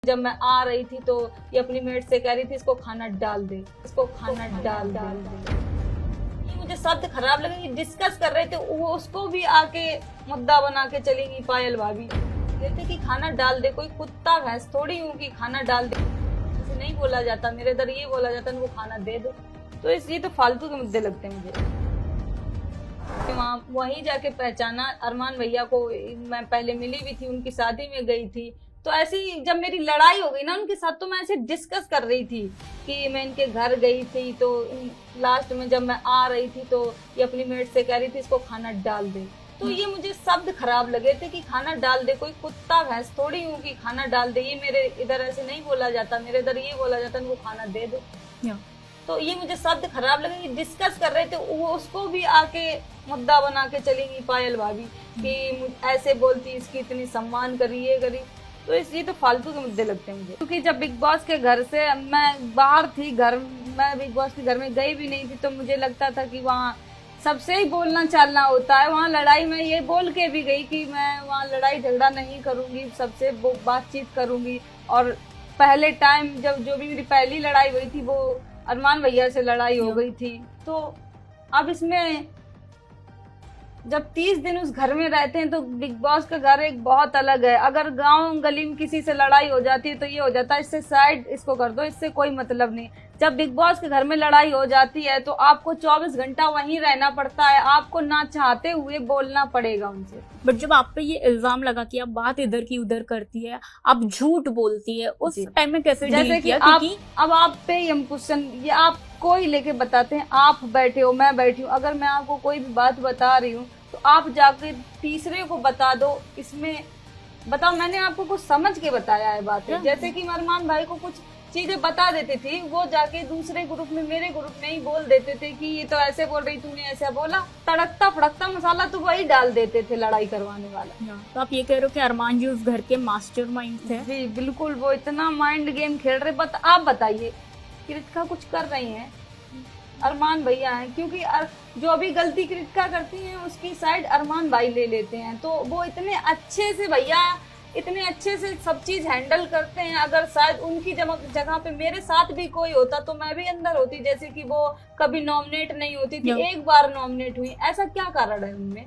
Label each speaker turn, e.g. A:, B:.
A: जब मैं आ रही थी तो ये अपनी मेट से कह रही थी इसको खाना डाल दे, इसको खाना डाल दे। ये मुझे शब्द खराब लगे कि डिस्कस कर रहे थे, वो उसको भी आके मुद्दा बना के चली गई पायल भाभी। कहते कि खाना डाल दे, कोई कुत्ता भैंस थोड़ी हूँ कि खाना डाल दे। ऐसे नहीं बोला जाता, मेरे इधर ये बोला जाता है उनको खाना दे दो। तो ये तो फालतू के मुद्दे लगते हैं मुझे। वहीं जाके पहचाना अरमान भैया को, मैं पहले मिली भी थी, उनकी शादी में गई थी। तो ऐसे ही जब मेरी लड़ाई हो गई ना उनके साथ, तो मैं ऐसे डिस्कस कर रही थी कि मैं इनके घर गई थी, तो लास्ट में जब मैं आ रही थी तो ये अपनी मेट से कह रही थी इसको खाना डाल दे। तो ये मुझे शब्द खराब लगे थे कि खाना डाल दे, कोई कुत्ता भैंस थोड़ी हूँ कि खाना डाल दे। ये मेरे इधर ऐसे नहीं बोला जाता, मेरे इधर ये बोला जाता है उनको खाना दे दो। तो ये मुझे शब्द खराब लगे कि डिस्कस कर रहे थे, वो उसको भी आके मुद्दा बना के चली गई पायल भाभी कि ऐसे बोलती, इसकी इतनी सम्मान करी, ये करी। तो ये तो फालतू के मुद्दे लगते हैं मुझे। क्योंकि जब बिग बॉस के घर से मैं बाहर थी, मैं बिग बॉस के घर में गई भी नहीं थी, तो मुझे लगता था कि वहाँ सबसे ही बोलना चालना होता है। वहाँ लड़ाई में ये बोल के भी गई कि मैं वहाँ लड़ाई झगड़ा नहीं करूंगी, सबसे बातचीत करूंगी। और पहले टाइम जब जो भी मेरी पहली लड़ाई हुई थी वो अरमान भैया से लड़ाई हो गई थी। तो अब इसमें जब 30 दिन उस घर में रहते हैं तो बिग बॉस का घर एक बहुत अलग है। अगर गांव गली में किसी से लड़ाई हो जाती है तो ये हो जाता है इससे साइड, इसको कर दो, इससे कोई मतलब नहीं। जब बिग बॉस के घर में लड़ाई हो जाती है तो आपको 24 घंटा वहीं रहना पड़ता है, आपको ना चाहते हुए बोलना पड़ेगा उनसे।
B: बट जब आप पे ये इल्जाम लगा कि आप बात इधर की उधर करती है, आप झूठ बोलती है, उस टाइम में कैसे
A: जैसे कि अब आप पे हम क्वेश्चन ये आप कोई लेके बताते हैं, आप बैठे हो, मैं बैठी हूँ, अगर मैं आपको कोई भी बात बता रही हूँ तो आप जाके तीसरे को बता दो। इसमें बताओ, मैंने आपको कुछ समझ के बताया है बातें। जैसे कि अरमान भाई को कुछ चीजें बता देती थी, वो जाके दूसरे ग्रुप में, मेरे ग्रुप में ही बोल देते थे कि ये तो ऐसे बोल रही, तूने ऐसा बोला। तड़कता फड़कता मसाला तो वही डाल देते थे लड़ाई करवाने वाला।
B: तो आप ये कह रहे हो कि अरमान जी उस घर के मास्टरमाइंड थे?
A: जी बिल्कुल, वो इतना माइंड गेम खेल रहे। आप बताइए, कृतिका कुछ कर रही है, अरमान भैया हैं, क्योंकि जो भी गलती कृतिका करती हैं उसकी साइड अरमान भाई ले लेते हैं। तो वो इतने अच्छे से भैया, इतने अच्छे से सब चीज हैंडल करते हैं। अगर शायद उनकी जगह पे मेरे साथ भी कोई होता तो मैं भी अंदर होती। जैसे कि वो कभी नॉमिनेट नहीं होती थी, एक बार नॉमिनेट हुई, ऐसा क्या कारण है उनमें?